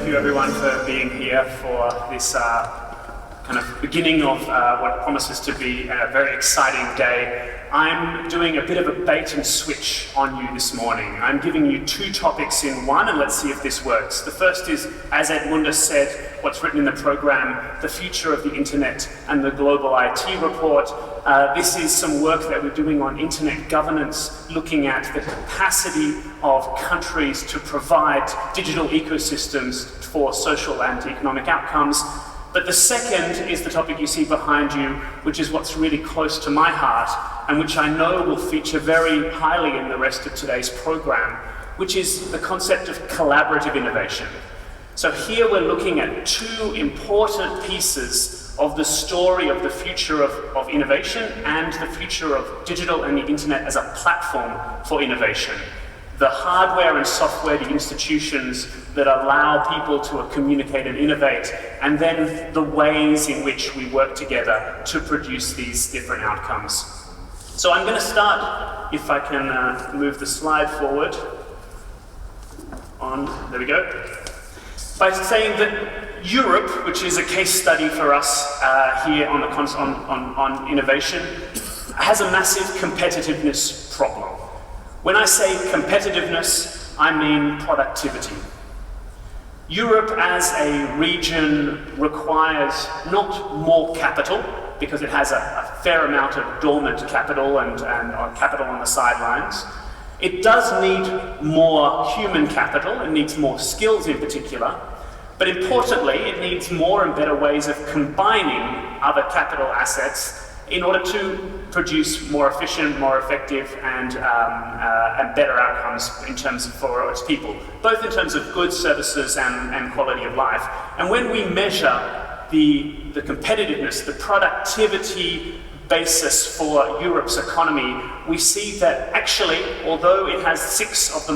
you everyone for being here for this kind of beginning of what promises to be a very exciting day. I'm doing a bit of a bait and switch on you this morning. I'm giving you two topics in one, and let's see if this works. The first is, as Edmunda said, what's written in the program, the future of the internet and the global IT report. This is some work that we're doing on internet governance, looking at the capacity of countries to provide digital ecosystems for social and economic outcomes. But the second is the topic you see behind you, which is what's really close to my heart, and which I know will feature very highly in the rest of today's program, which is the concept of collaborative innovation. So here we're looking at two important pieces of the story of the future of innovation and the future of digital and the internet as a platform for innovation. The hardware and software, the institutions that allow people to communicate and innovate, and then the ways in which we work together to produce these different outcomes. So I'm going to start, if I can move the slide forward, there we go, by saying that Europe, which is a case study for us here on innovation, has a massive competitiveness problem. When I say competitiveness, I mean productivity. Europe as a region requires not more capital, because it has a fair amount of dormant capital and capital on the sidelines. It does need more human capital, it needs more skills in particular, but importantly, it needs more and better ways of combining other capital assets in order to produce more efficient, more effective, and better outcomes in terms of for its people, both in terms of goods, services, and quality of life. And when we measure the competitiveness, the productivity basis for Europe's economy, we see that actually, although it has 6 of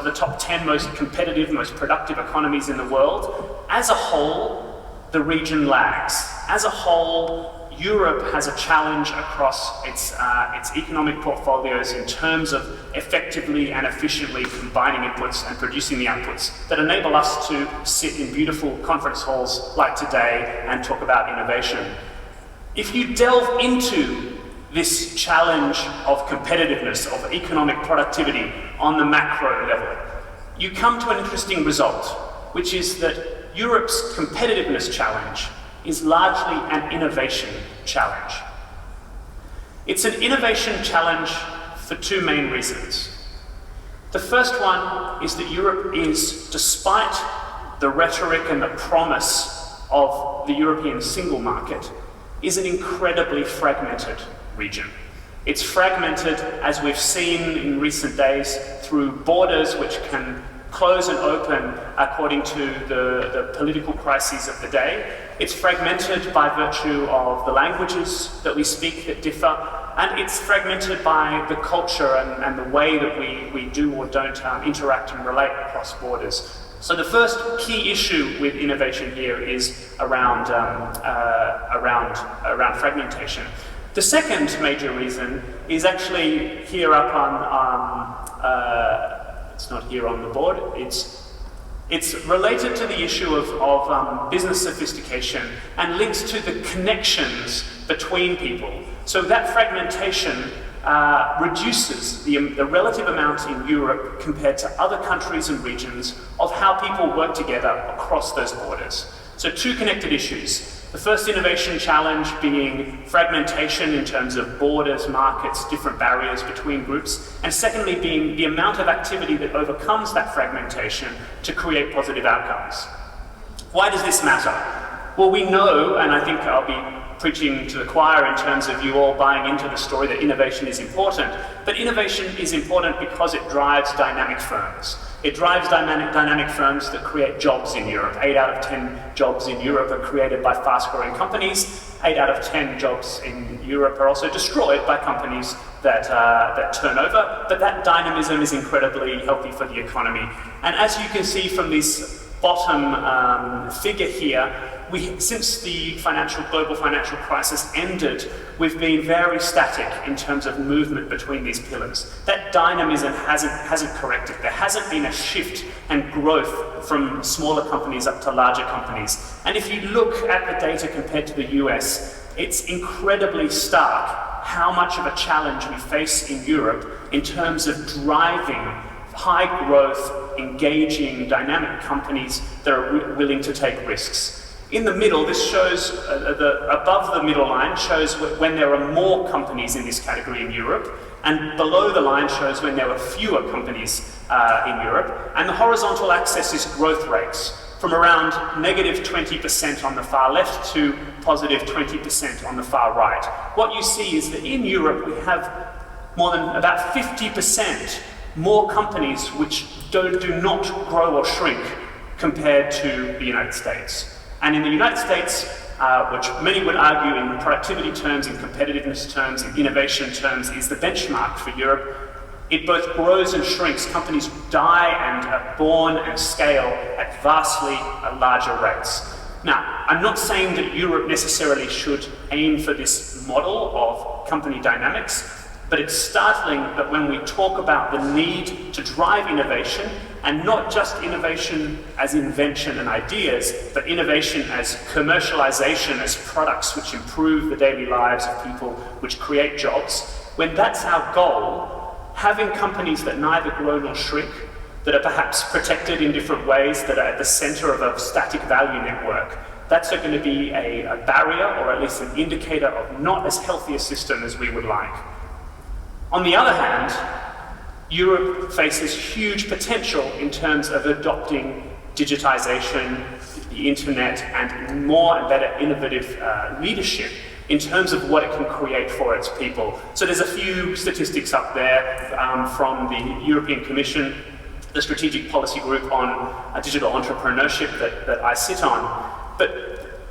the top 10 most competitive, most productive economies in the world, as a whole, the region lags. As a whole, Europe has a challenge across its economic portfolios in terms of effectively and efficiently combining inputs and producing the outputs that enable us to sit in beautiful conference halls like today and talk about innovation. If you delve into this challenge of competitiveness, of economic productivity on the macro level, you come to an interesting result, which is that Europe's competitiveness challenge is largely an innovation challenge. It's an innovation challenge for two main reasons. The first one is that Europe is, despite the rhetoric and the promise of the European single market, is an incredibly fragmented region. It's fragmented, as we've seen in recent days, through borders which can close and open according to the political crises of the day. It's fragmented by virtue of the languages that we speak that differ, and it's fragmented by the culture and the way that we do or don't interact and relate across borders. So the first key issue with innovation here is around fragmentation. The second major reason is actually here up on it's not here on the board. It's related to the issue of business sophistication and links to the connections between people. So that fragmentation reduces the relative amount in Europe compared to other countries and regions of how people work together across those borders. So two connected issues. The first innovation challenge being fragmentation in terms of borders, markets, different barriers between groups, and secondly being the amount of activity that overcomes that fragmentation to create positive outcomes. Why does this matter? Well, we know, and I think I'll be preaching to the choir in terms of you all buying into the story that innovation is important, but innovation is important because it drives dynamic firms. It drives dynamic firms that create jobs in Europe. 8 out of 10 jobs in Europe are created by fast-growing companies. 8 out of 10 jobs in Europe are also destroyed by companies that turn over, but that dynamism is incredibly healthy for the economy. And as you can see from this bottom figure here, since the global financial crisis ended, we've been very static in terms of movement between these pillars. That dynamism hasn't corrected. There hasn't been a shift and growth from smaller companies up to larger companies. And if you look at the data compared to the US, it's incredibly stark how much of a challenge we face in Europe in terms of driving high growth, engaging, dynamic companies that are willing to take risks. In the middle, this shows, above the middle line shows when there are more companies in this category in Europe, and below the line shows when there were fewer companies in Europe, and the horizontal axis is growth rates, from around negative 20% on the far left to positive 20% on the far right. What you see is that in Europe we have more than about 50% more companies which do not grow or shrink compared to the United States. And in the United States, which many would argue in productivity terms, in competitiveness terms, in innovation terms, is the benchmark for Europe, it both grows and shrinks. Companies die and are born and scale at vastly larger rates. Now, I'm not saying that Europe necessarily should aim for this model of company dynamics, but it's startling that when we talk about the need to drive innovation, and not just innovation as invention and ideas, but innovation as commercialization, as products which improve the daily lives of people, which create jobs, when that's our goal, having companies that neither grow nor shrink, that are perhaps protected in different ways, that are at the center of a static value network, that's going to be a barrier, or at least an indicator of not as healthy a system as we would like. On the other hand, Europe faces huge potential in terms of adopting digitization, the internet, and more and better innovative leadership in terms of what it can create for its people. So there's a few statistics up there from the European Commission, the Strategic Policy Group on Digital Entrepreneurship that I sit on. But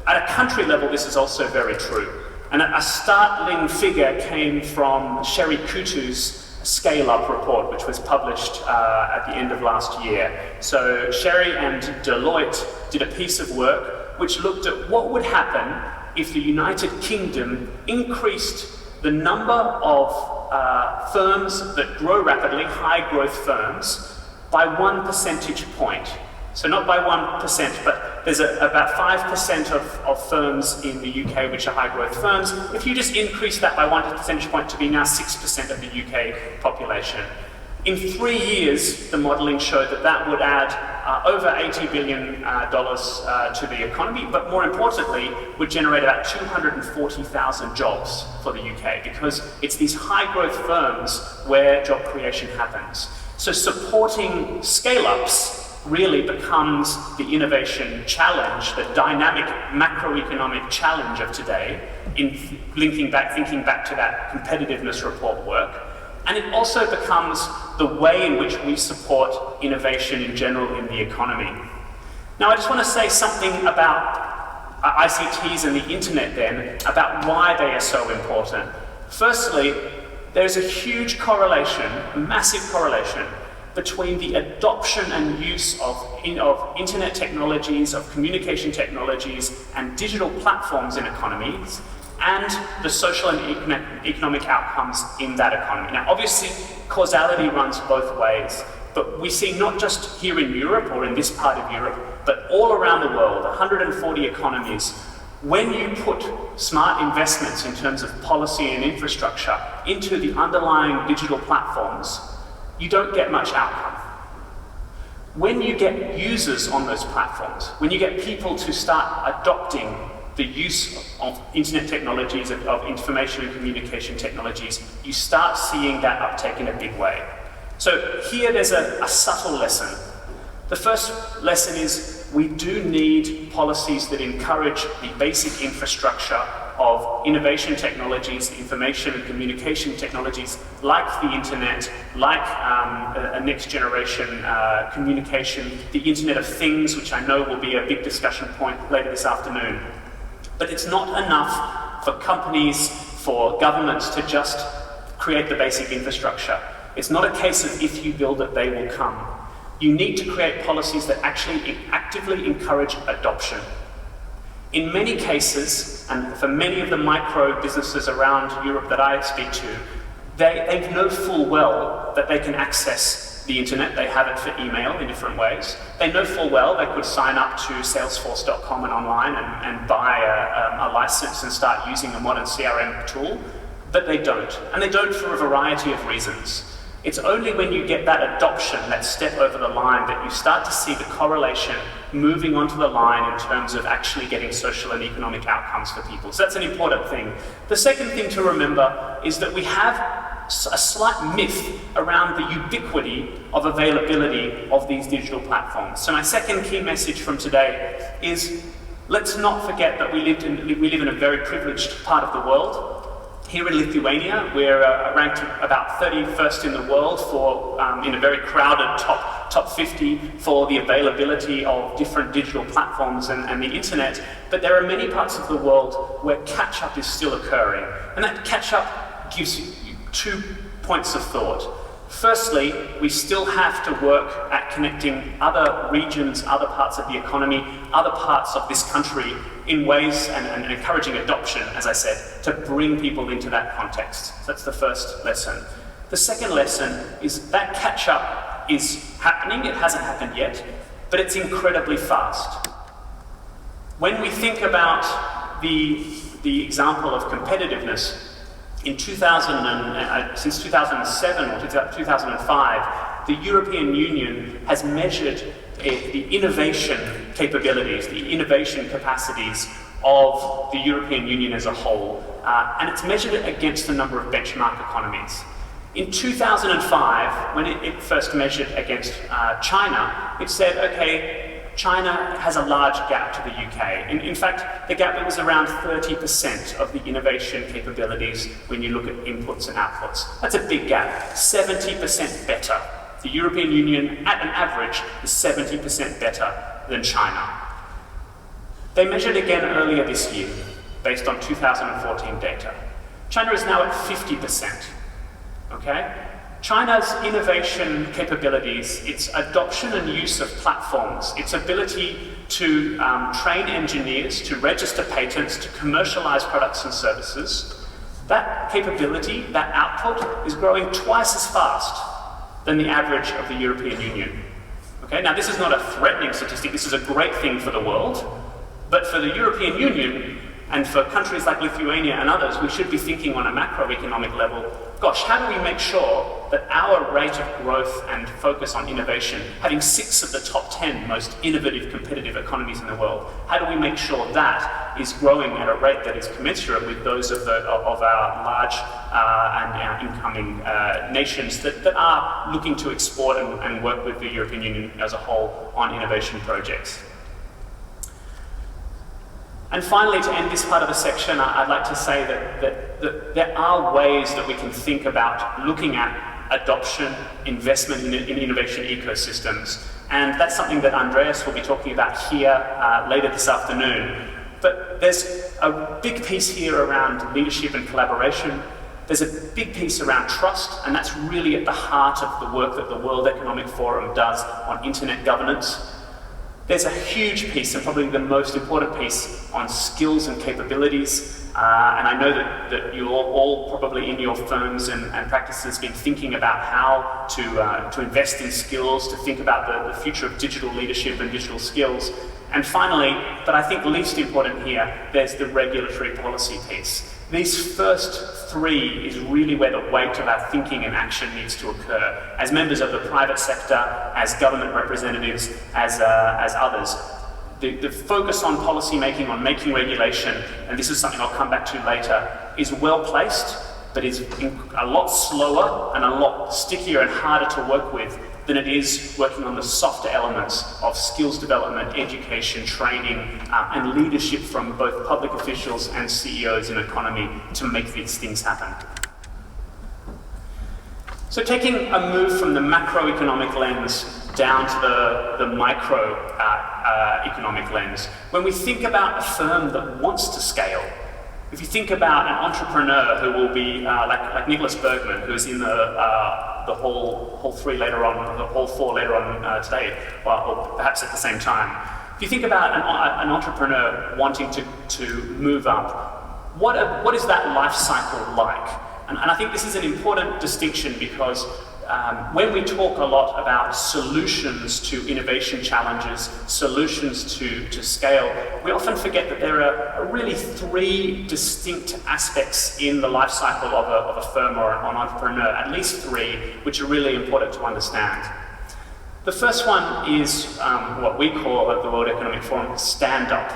at a country level, this is also very true. And a startling figure came from Sherry Kutu's Scale Up report, which was published at the end of last year. So Sherry and Deloitte did a piece of work which looked at what would happen if the United Kingdom increased the number of firms that grow rapidly, high growth firms, by 1 percentage point. So not by 1%, but there's about 5% of firms in the UK which are high growth firms. If you just increase that by 1 percentage point to be now 6% of the UK population. In 3 years, the modelling showed that that would add over $80 billion to the economy, but more importantly, would generate about 240,000 jobs for the UK, because it's these high growth firms where job creation happens. So supporting scale-ups really becomes the innovation challenge, the dynamic macroeconomic challenge of today, in thinking back to that competitiveness report work. And it also becomes the way in which we support innovation in general in the economy. Now, I just want to say something about ICTs and the internet then, about why they are so important. Firstly, there's a huge correlation, a massive correlation, between the adoption and use of internet technologies, of communication technologies, and digital platforms in economies, and the social and economic outcomes in that economy. Now, obviously, causality runs both ways, but we see not just here in Europe or in this part of Europe, but all around the world, 140 economies, when you put smart investments in terms of policy and infrastructure into the underlying digital platforms, you don't get much outcome. When you get users on those platforms, when you get people to start adopting the use of internet technologies, of information and communication technologies, you start seeing that uptake in a big way. So here there's a subtle lesson. The first lesson is we do need policies that encourage the basic infrastructure of innovation technologies, information and communication technologies, like the internet, like a next generation communication, the Internet of Things, which I know will be a big discussion point later this afternoon. But it's not enough for companies, for governments to just create the basic infrastructure. It's not a case of if you build it, they will come. You need to create policies that actually actively encourage adoption. In many cases, and for many of the micro businesses around Europe that I speak to, they know full well that they can access the internet. They have it for email in different ways. They know full well they could sign up to salesforce.com and online and buy a license and start using a modern CRM tool, but they don't. And they don't for a variety of reasons. It's only when you get that adoption, that step over the line, that you start to see the correlation moving onto the line in terms of actually getting social and economic outcomes for people. So that's an important thing. The second thing to remember is that we have a slight myth around the ubiquity of availability of these digital platforms. So my second key message from today is, let's not forget that we live in a very privileged part of the world. Here in Lithuania, we're ranked about 31st in the world for, in a very crowded top 50 for the availability of different digital platforms and the internet. But there are many parts of the world where catch-up is still occurring. And that catch-up gives you 2 points of thought. Firstly, we still have to work at connecting other regions, other parts of the economy, other parts of this country in ways and encouraging adoption, as I said, to bring people into that context. So that's the first lesson. The second lesson is that catch-up is happening. It hasn't happened yet, but it's incredibly fast. When we think about the example of competitiveness, in since 2007 or 2005, the European Union has measured the innovation capabilities, the innovation capacities of the European Union as a whole, and it's measured it against a number of benchmark economies. In 2005, when it first measured against China, it said, okay, China has a large gap to the UK. In fact, the gap was around 30% of the innovation capabilities when you look at inputs and outputs. That's a big gap, 70% better. The European Union, at an average, is 70% better than China. They measured again earlier this year, based on 2014 data. China is now at 50%, okay? China's innovation capabilities, its adoption and use of platforms, its ability to train engineers, to register patents, to commercialize products and services, that capability, that output, is growing twice as fast than the average of the European Union. Okay, now this is not a threatening statistic, this is a great thing for the world, but for the European Union and for countries like Lithuania and others, we should be thinking on a macroeconomic level, gosh, how do we make sure that our rate of growth and focus on innovation, having 6 of the top 10 most innovative, competitive economies in the world, how do we make sure that is growing at a rate that is commensurate with those of our large and our incoming nations that are looking to export and work with the European Union as a whole on innovation projects? And finally, to end this part of the section, I'd like to say that there are ways that we can think about looking at adoption, investment in innovation ecosystems. And that's something that Andreas will be talking about here later this afternoon. But there's a big piece here around leadership and collaboration. There's a big piece around trust, and that's really at the heart of the work that the World Economic Forum does on internet governance. There's a huge piece, and probably the most important piece, on skills and capabilities. And I know that you all probably in your firms and practices been thinking about how to invest in skills, to think about the future of digital leadership and digital skills. And finally, but I think least important here, there's the regulatory policy piece. These first 3 is really where the weight of our thinking and action needs to occur. As members of the private sector, as government representatives, as others. The focus on policy making, on making regulation, and this is something I'll come back to later, is well placed, but is a lot slower and a lot stickier and harder to work with than it is working on the softer elements of skills development, education, training, and leadership from both public officials and CEOs in economy to make these things happen. So taking a move from the macroeconomic lens down to the microeconomic lens, when we think about a firm that wants to scale, if you think about an entrepreneur who will be like Nicholas Bergman, who's in the hall 3 later on, the hall 4 later on today, or perhaps at the same time. If you think about an entrepreneur wanting to move up, what is that life cycle like? And I think this is an important distinction because when we talk a lot about solutions to innovation challenges, solutions to scale, we often forget that there are really three distinct aspects in the life cycle of a firm or an entrepreneur, at least three, which are really important to understand. The first one is what we call at the World Economic Forum stand-up.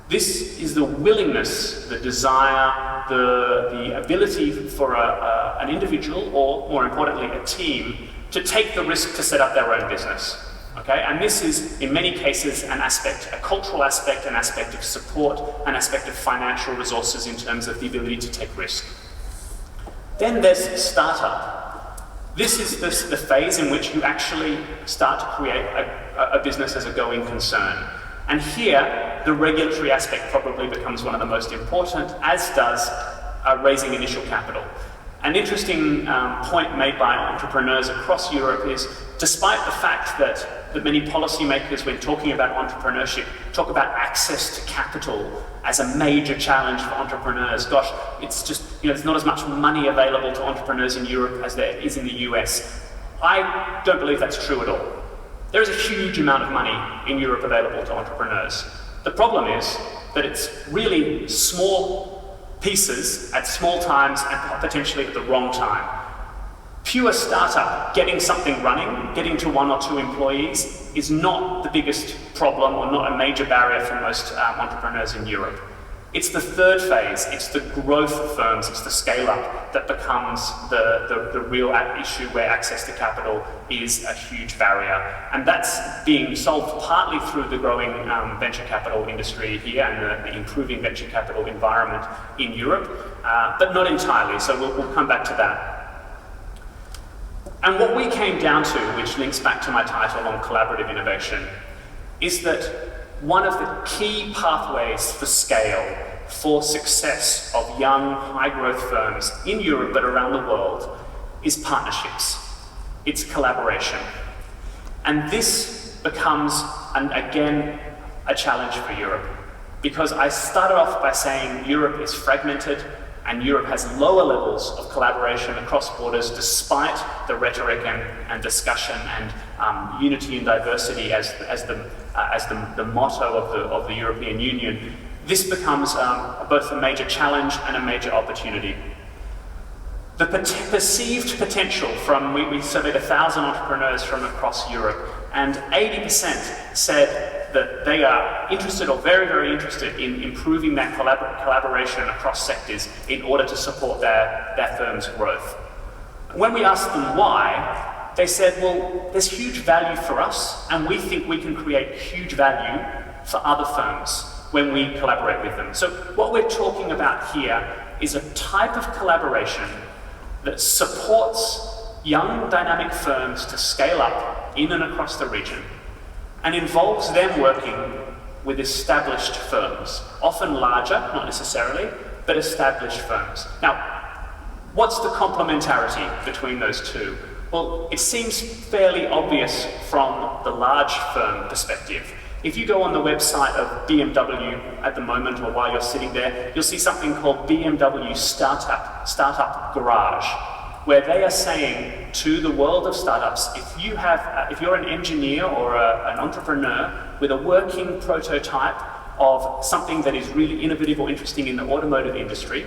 This is the willingness, the desire, the ability for an individual, or more importantly, a team, to take the risk to set up their own business. Okay? And this is, in many cases, an aspect, a cultural aspect, an aspect of support, an aspect of financial resources in terms of the ability to take risk. Then there's startup. This is the phase in which you actually start to create a business as a going concern. And here, the regulatory aspect probably becomes one of the most important, as does raising initial capital. An interesting point made by entrepreneurs across Europe is, despite the fact that many policymakers, when talking about entrepreneurship, talk about access to capital as a major challenge for entrepreneurs. Gosh, it's just, there's not as much money available to entrepreneurs in Europe as there is in the US. I don't believe that's true at all. There is a huge amount of money in Europe available to entrepreneurs. The problem is that it's really small pieces at small times and potentially at the wrong time. Pure startup, getting something running, getting to 1 or 2 employees, is not the biggest problem or not a major barrier for most entrepreneurs in Europe. It's the third phase, it's the growth of firms, it's the scale-up that becomes the real issue where access to capital is a huge barrier. And that's being solved partly through the growing venture capital industry here and the improving venture capital environment in Europe, but not entirely, so we'll come back to that. And what we came down to, which links back to my title on collaborative innovation, is that one of the key pathways for scale, for success of young, high-growth firms in Europe but around the world is partnerships. It's collaboration. And this becomes, again, a challenge for Europe. Because I started off by saying Europe is fragmented and Europe has lower levels of collaboration across borders despite the rhetoric and discussion and unity and diversity as the motto of the European Union. This becomes both a major challenge and a major opportunity. The perceived potential from, we surveyed 1,000 entrepreneurs from across Europe, and 80% said that they are interested or very, very interested in improving that collaboration across sectors in order to support their firm's growth. When we asked them why, they said, well, there's huge value for us, and we think we can create huge value for other firms when we collaborate with them. So what we're talking about here is a type of collaboration that supports young, dynamic firms to scale up in and across the region, and involves them working with established firms, often larger, not necessarily, but established firms. Now, what's the complementarity between those two? Well, it seems fairly obvious from the large firm perspective. If you go on the website of BMW at the moment, or while you're sitting there, you'll see something called BMW Startup Garage, where they are saying to the world of startups, if you're an engineer or an entrepreneur with a working prototype of something that is really innovative or interesting in the automotive industry,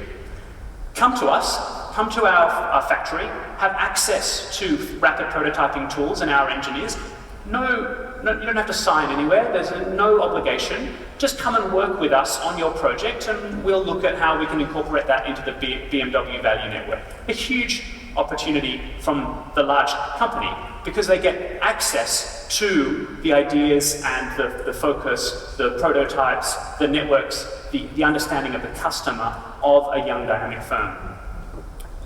come to us, come to our factory, have access to rapid prototyping tools and our engineers. No, you don't have to sign anywhere, there's no obligation. Just come and work with us on your project and we'll look at how we can incorporate that into the BMW value network. A huge opportunity from the large company because they get access to the ideas and the focus, the prototypes, the networks, the understanding of the customer of a young dynamic firm.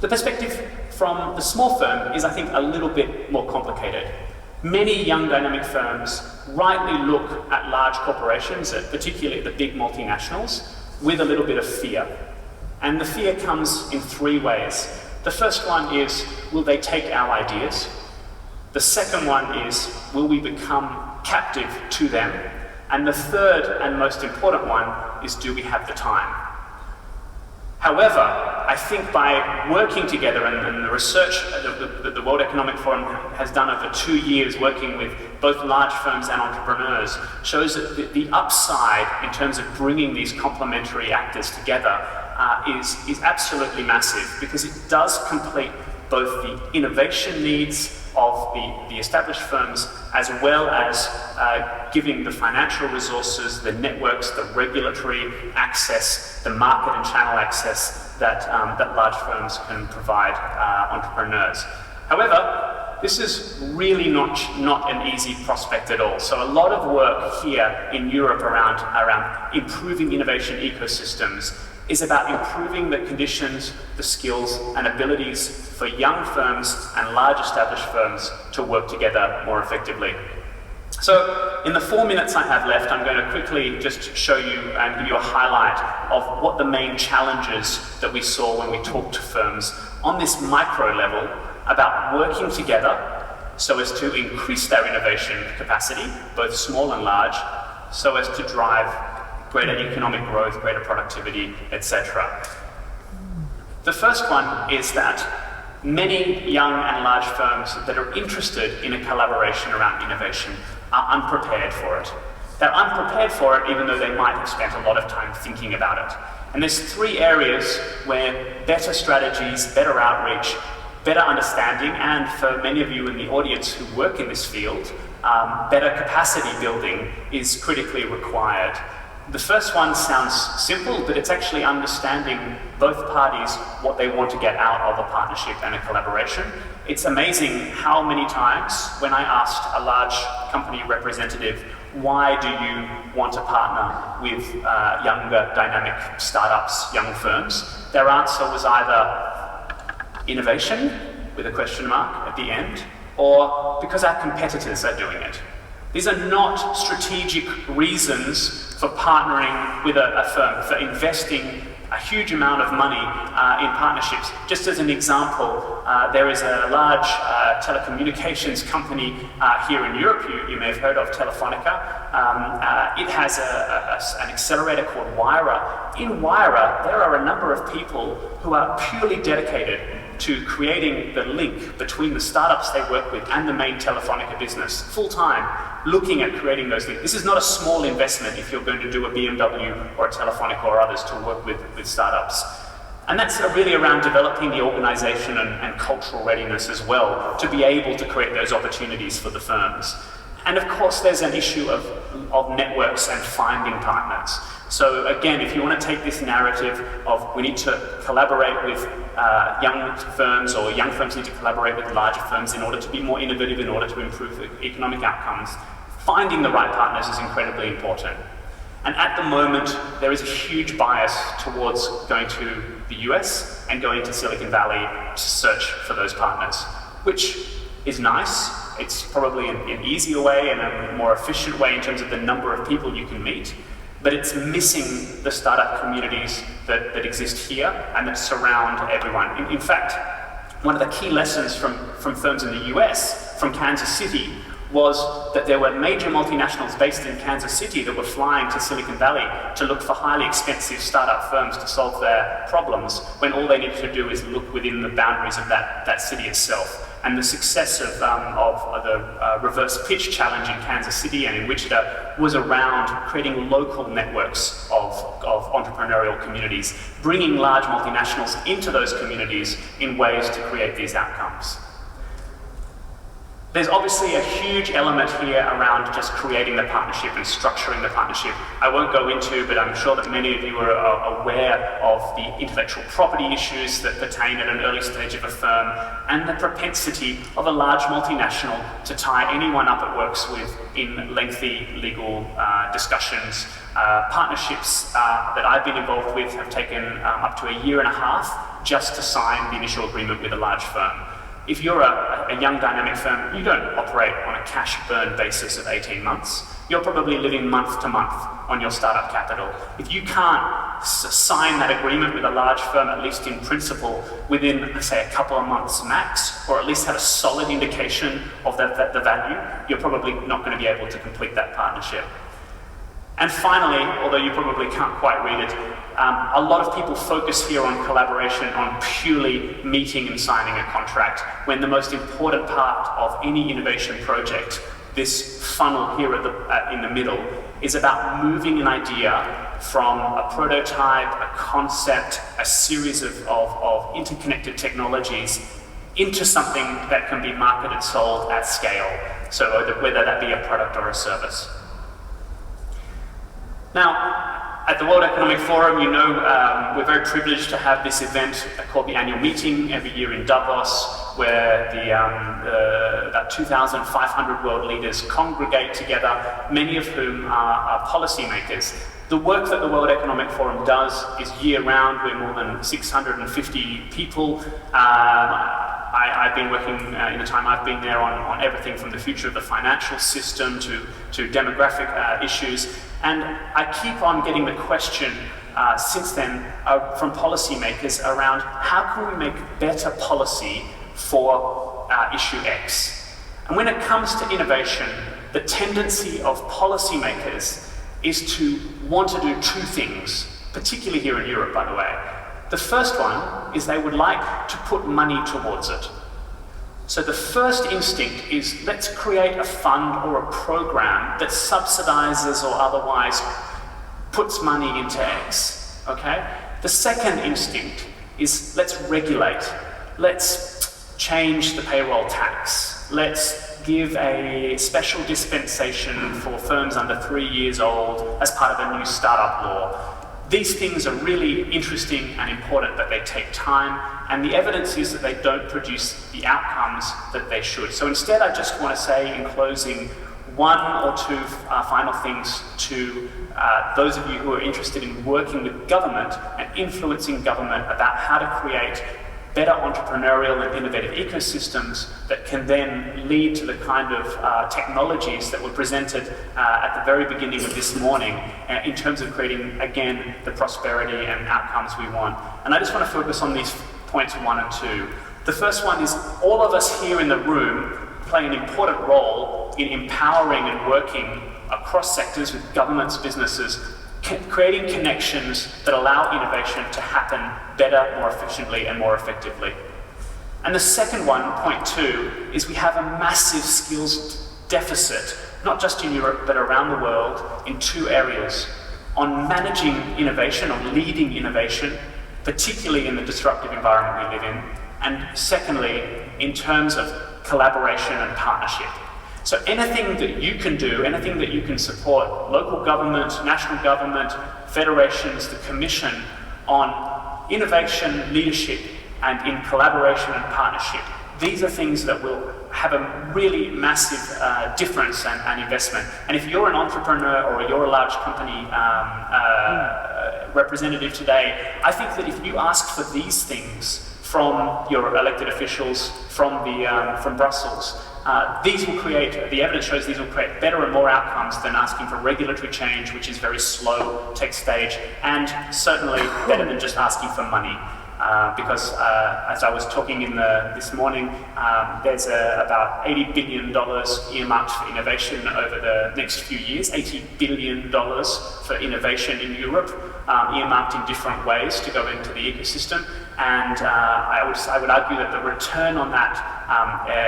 The perspective from the small firm is, I think, a little bit more complicated. Many young dynamic firms rightly look at large corporations, particularly the big multinationals, with a little bit of fear. And the fear comes in 3 ways. The first one is, will they take our ideas? The second one is, will we become captive to them? And the third and most important one is, do we have the time? However, I think by working together, and the research that the World Economic Forum has done over 2 years working with both large firms and entrepreneurs, shows that the upside in terms of bringing these complementary actors together is absolutely massive, because it does complete both the innovation needs of the established firms, as well as giving the financial resources, the networks, the regulatory access, the market and channel access that large firms can provide entrepreneurs. However, this is really not an easy prospect at all. So a lot of work here in Europe around improving innovation ecosystems is about improving the conditions, the skills and abilities for young firms and large established firms to work together more effectively. So in the 4 minutes I have left, I'm going to quickly just show you and give you a highlight of what the main challenges that we saw when we talked to firms on this micro level about working together so as to increase their innovation capacity, both small and large, so as to drive greater economic growth, greater productivity, etc. The first one is that many young and large firms that are interested in a collaboration around innovation are unprepared for it. They're unprepared for it even though they might have spent a lot of time thinking about it. And there's 3 areas where better strategies, better outreach, better understanding, and for many of you in the audience who work in this field, better capacity building is critically required. The first one sounds simple, but it's actually understanding both parties what they want to get out of a partnership and a collaboration. It's amazing how many times when I asked a large company representative, why do you want to partner with younger, dynamic startups, young firms? Their answer was either innovation, with a question mark at the end, or because our competitors are doing it. These are not strategic reasons for partnering with a firm, for investing a huge amount of money in partnerships. Just as an example, there is a large telecommunications company here in Europe, you may have heard of Telefonica. It has an accelerator called Wira. In Wira, there are a number of people who are purely dedicated to creating the link between the startups they work with and the main Telefonica business, full-time, looking at creating those links. This is not a small investment if you're going to do a BMW or a Telefonica or others to work with startups. And that's really around developing the organization and cultural readiness as well, to be able to create those opportunities for the firms. And of course, there's an issue of networks and finding partners. So again, if you want to take this narrative of we need to collaborate with young firms, or young firms need to collaborate with larger firms in order to be more innovative, in order to improve economic outcomes, finding the right partners is incredibly important. And at the moment, there is a huge bias towards going to the US and going to Silicon Valley to search for those partners, which is nice. It's probably an easier way and a more efficient way in terms of the number of people you can meet, but it's missing the startup communities that exist here and that surround everyone. In fact, one of the key lessons from firms in the US, from Kansas City, was that there were major multinationals based in Kansas City that were flying to Silicon Valley to look for highly expensive startup firms to solve their problems, when all they needed to do is look within the boundaries of that city itself. And the success of the reverse pitch challenge in Kansas City and in Wichita was around creating local networks of entrepreneurial communities, bringing large multinationals into those communities in ways to create these outcomes. There's obviously a huge element here around just creating the partnership and structuring the partnership. I won't go into, but I'm sure that many of you are aware of the intellectual property issues that pertain at an early stage of a firm, and the propensity of a large multinational to tie anyone up it works with in lengthy legal discussions. Partnerships that I've been involved with have taken up to 1.5 years just to sign the initial agreement with a large firm. If you're a young dynamic firm, you don't operate on a cash burn basis of 18 months. You're probably living month to month on your startup capital. If you can't sign that agreement with a large firm, at least in principle, within, say, a couple of months max, or at least have a solid indication of the value, you're probably not going to be able to complete that partnership. And finally, although you probably can't quite read it, a lot of people focus here on collaboration, on purely meeting and signing a contract, when the most important part of any innovation project, this funnel here in the middle, is about moving an idea from a prototype, a concept, a series of interconnected technologies into something that can be marketed, sold at scale, so whether that be a product or a service. Now, at the World Economic Forum, you know, we're very privileged to have this event called the annual meeting every year in Davos, where about 2,500 world leaders congregate together, many of whom are policymakers. The work that the World Economic Forum does is year-round. We're more than 650 people. I've been working in the time I've been there on everything from the future of the financial system to demographic issues. And I keep on getting the question since then from policymakers around how can we make better policy for issue X. And when it comes to innovation, the tendency of policymakers is to want to do two things, particularly here in Europe, by the way. The first one is they would like to put money towards it. So the first instinct is, let's create a fund or a program that subsidizes or otherwise puts money into X, okay? The second instinct is, let's regulate. Let's change the payroll tax. Let's give a special dispensation for firms under 3 years old as part of a new startup law. These things are really interesting and important, but they take time, and the evidence is that they don't produce the outcomes that they should. So instead, I just want to say in closing one or two final things to those of you who are interested in working with government and influencing government about how to create better entrepreneurial and innovative ecosystems that can then lead to the kind of technologies that were presented at the very beginning of this morning in terms of creating, again, the prosperity and outcomes we want. And I just want to focus on these points 1 and 2. The first one is all of us here in the room play an important role in empowering and working across sectors with governments, businesses, creating connections that allow innovation to happen better, more efficiently, and more effectively. And the second one, point 2, is we have a massive skills deficit, not just in Europe, but around the world, in 2 areas. On managing innovation, on leading innovation, particularly in the disruptive environment we live in, and secondly, in terms of collaboration and partnership. So anything that you can do, anything that you can support, local government, national government, federations, the Commission, on innovation, leadership, and in collaboration and partnership, these are things that will have a really massive difference and investment. And if you're an entrepreneur or you're a large company representative today, I think that if you ask for these things from your elected officials, from Brussels, these will create, the evidence shows these will create better and more outcomes than asking for regulatory change, which is very slow, takes stage, and certainly better than just asking for money. Because as I was talking this morning, there's about $80 billion earmarked for innovation over the next few years, $80 billion for innovation in Europe, earmarked in different ways to go into the ecosystem. And I would argue that the return on that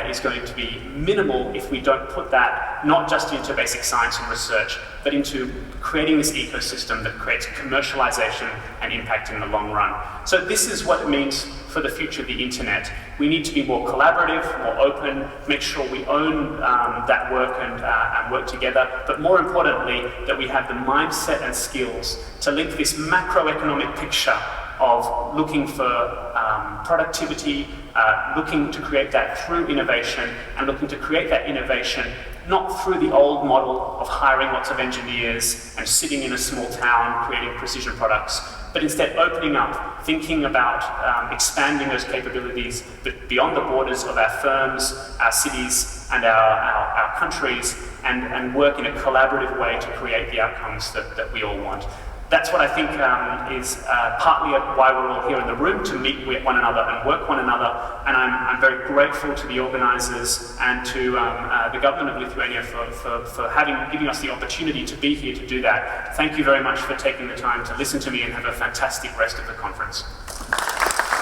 is going to be minimal if we don't put that not just into basic science and research, but into creating this ecosystem that creates commercialization and impact in the long run. So this is what it means for the future of the internet. We need to be more collaborative, more open, make sure we own that work and work together, but more importantly, that we have the mindset and skills to link this macroeconomic picture of looking for productivity, looking to create that through innovation, and looking to create that innovation not through the old model of hiring lots of engineers and sitting in a small town creating precision products, but instead opening up, thinking about expanding those capabilities beyond the borders of our firms, our cities, and our countries, and work in a collaborative way to create the outcomes that we all want. that's what I think is partly why we're all here in the room, to meet with one another and work one another. And I'm very grateful to the organisers and to the government of Lithuania for giving us the opportunity to be here to do that. Thank you very much for taking the time to listen to me, and have a fantastic rest of the conference.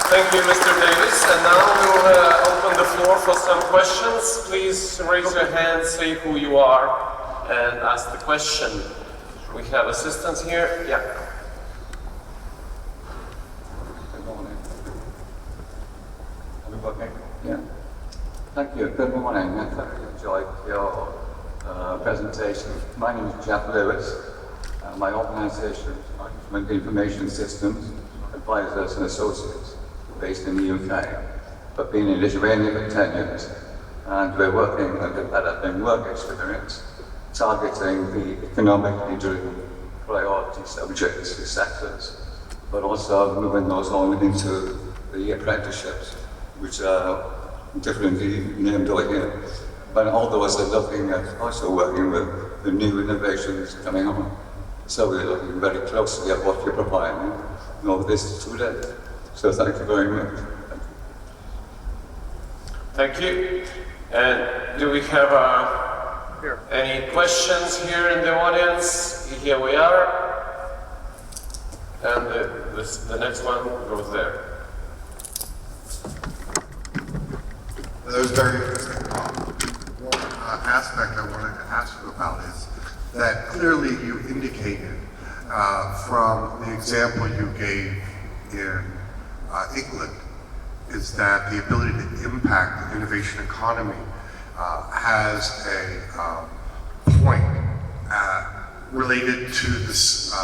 Thank you, Mr. Davis. And now we'll open the floor for some questions. Please raise your hand, say who you are, and ask the question. We have assistants here. Yeah. Good morning. Everybody? Yeah. Thank you. Good morning. I thoroughly enjoyed your presentation. My name is Jeff Lewis. My organisation is Management Information Systems Advisors and Associates, based in the UK, but been in Lithuania for 10 years. And we're working on developing work experience targeting the economically driven priority subjects, the sectors, but also moving those on into the apprenticeships, which are differently named over here. But all those are looking at also working with the new innovations coming on. So we're looking very closely at what you're providing over this 2 days. So thank you very much. Thank you. And do we have any questions here in the audience? Here we are. And the next one goes there. There's very interesting one aspect I wanted to ask you about is that clearly you indicated from the example you gave in England is that the ability to impact the innovation economy has a point related to this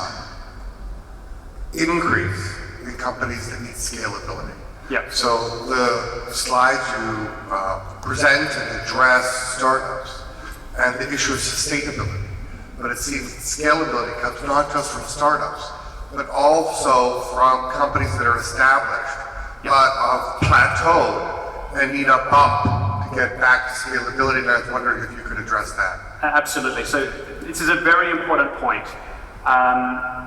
increase in companies that need scalability. Yeah. So the slides you present and address startups and the issue of sustainability, but it seems that scalability comes not just from startups, but also from companies that are established, but have plateaued and need a bump to get back to scalability, and I was wondering if you could address that. Absolutely. So this is a very important point.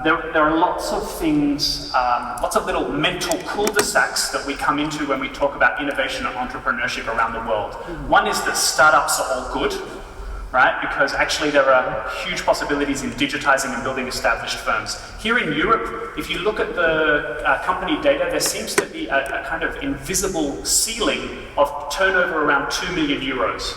There are lots of things, lots of little mental cul-de-sacs that we come into when we talk about innovation and entrepreneurship around the world. One is that startups are all good, right? Because actually there are huge possibilities in digitizing and building established firms. Here in Europe, if you look at the company data, there seems to be a kind of invisible ceiling of turnover around 2 million euros.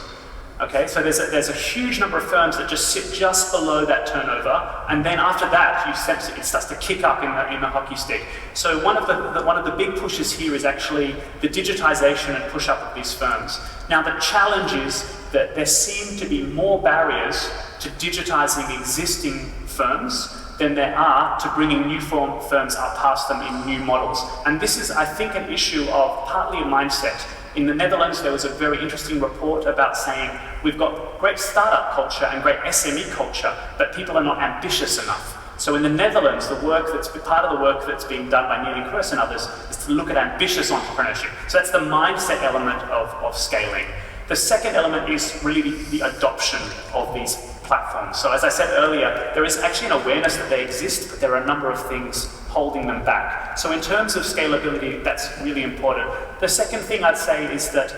Okay, so there's a huge number of firms that just sit just below that turnover, and then after that, you sense it starts to kick up in the hockey stick. So one of the big pushes here is actually the digitization and push up of these firms. Now the challenge is that there seem to be more barriers to digitizing existing firms than there are to bringing new firms up past them in new models. And this is, I think, an issue of partly a mindset. In the Netherlands, there was a very interesting report about saying we've got great startup culture and great SME culture, but people are not ambitious enough. So in the Netherlands, part of the work that's being done by Neil Kroes and others is to look at ambitious entrepreneurship. So that's the mindset element of scaling. The second element is really the adoption of these platforms. So as I said earlier, there is actually an awareness that they exist, but there are a number of things holding them back. So in terms of scalability, that's really important. The second thing I'd say is that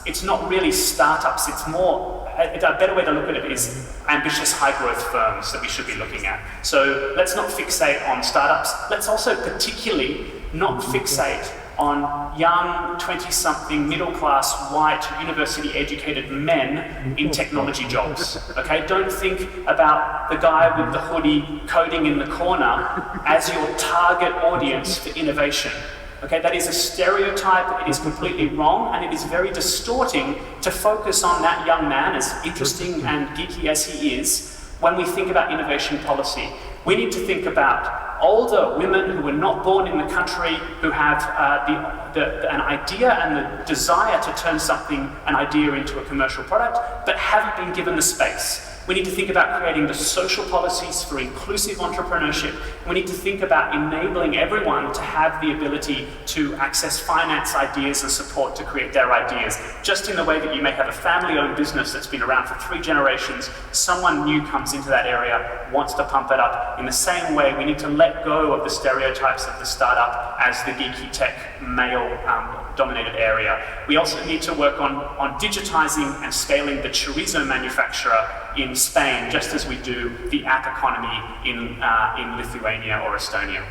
it's not really startups, it's more, a better way to look at it is ambitious high-growth firms that we should be looking at. So let's not fixate on startups. Let's also particularly not fixate on young, 20-something, middle-class, white, university-educated men in technology jobs, okay? Don't think about the guy with the hoodie coding in the corner as your target audience for innovation, okay? That is a stereotype, it is completely wrong, and it is very distorting to focus on that young man, as interesting and geeky as he is, when we think about innovation policy. We need to think about older women who were not born in the country, who have an idea and the desire to turn an idea into a commercial product, but haven't been given the space. We need to think about creating the social policies for inclusive entrepreneurship. We need to think about enabling everyone to have the ability to access finance, ideas and support to create their ideas. Just in the way that you may have a family-owned business that's been around for 3 generations, someone new comes into that area, wants to pump it up. In the same way, we need to let go of the stereotypes of the startup as the geeky tech male-dominated area. We also need to work on digitizing and scaling the chorizo manufacturer in Spain, just as we do the app economy in Lithuania or Estonia.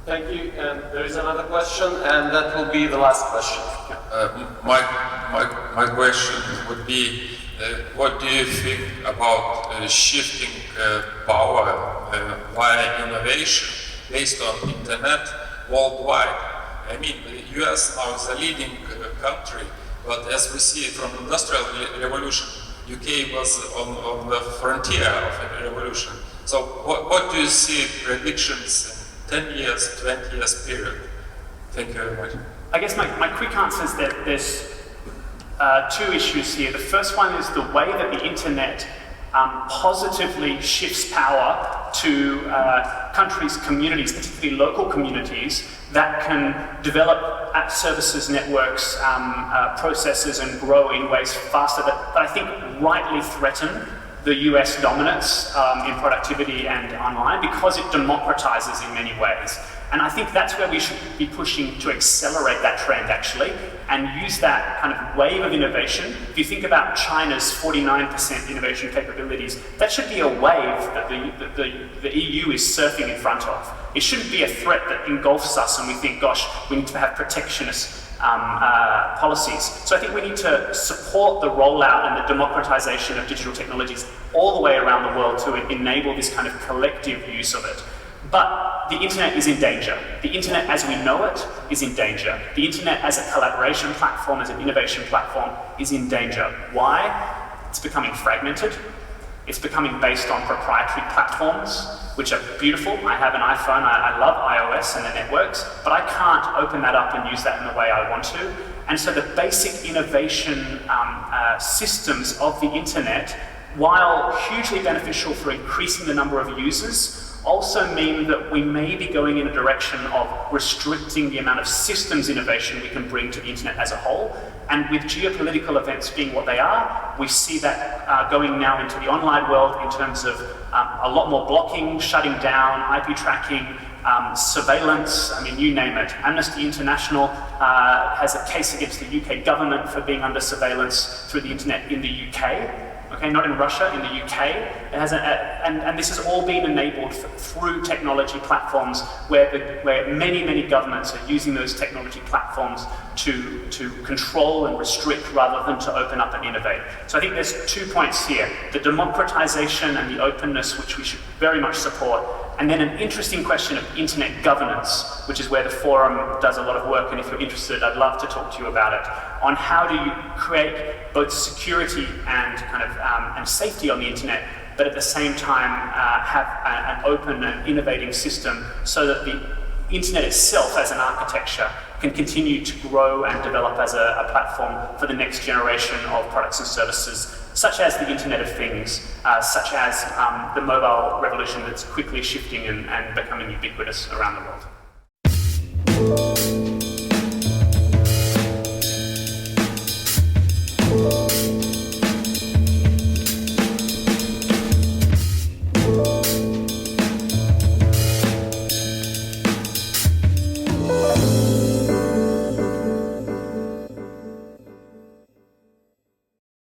Thank you. And there is another question, and that will be the last question. My question would be, what do you think about shifting power via innovation based on internet worldwide? I mean, the US now is a leading country, but as we see from the Industrial Revolution, UK was on the frontier of a revolution. So what do you see predictions in 10 years, 20 years period? Thank you very much. I guess my quick answer is that there's 2 issues here. The first one is the way that the internet positively shifts power to countries, communities, particularly local communities, that can develop app services, networks, processes and grow in ways faster that I think rightly threaten the US dominance in productivity and online, because it democratizes in many ways. And I think that's where we should be pushing to accelerate that trend, actually, and use that kind of wave of innovation. If you think about China's 49% innovation capabilities, that should be a wave that the EU is surfing in front of. It shouldn't be a threat that engulfs us and we think, gosh, we need to have protectionist policies. So I think we need to support the rollout and the democratization of digital technologies all the way around the world to enable this kind of collective use of it. But the internet is in danger. The internet as we know it is in danger. The internet as a collaboration platform, as an innovation platform, is in danger. Why? It's becoming fragmented. It's becoming based on proprietary platforms, which are beautiful. I have an iPhone, I love iOS and the networks, but I can't open that up and use that in the way I want to. And so the basic innovation systems of the internet, while hugely beneficial for increasing the number of users, also mean that we may be going in a direction of restricting the amount of systems innovation we can bring to the internet as a whole. And with geopolitical events being what they are, we see that going now into the online world in terms of a lot more blocking, shutting down, IP tracking, surveillance, I mean, you name it. Amnesty International has a case against the UK government for being under surveillance through the internet in the UK. Okay, not in Russia, in the UK. It has and this has all been enabled through technology platforms where many governments are using those technology platforms to control and restrict rather than to open up and innovate. So I think there's 2 points here: the democratization and the openness, which we should very much support, and then an interesting question of internet governance, which is where the forum does a lot of work, and if you're interested, I'd love to talk to you about it, on how do you create both security and kind of and safety on the internet, but at the same time have an open and innovating system so that the internet itself as an architecture can continue to grow and develop as a platform for the next generation of products and services, such as the Internet of Things, such as the mobile revolution that's quickly shifting and becoming ubiquitous around the world.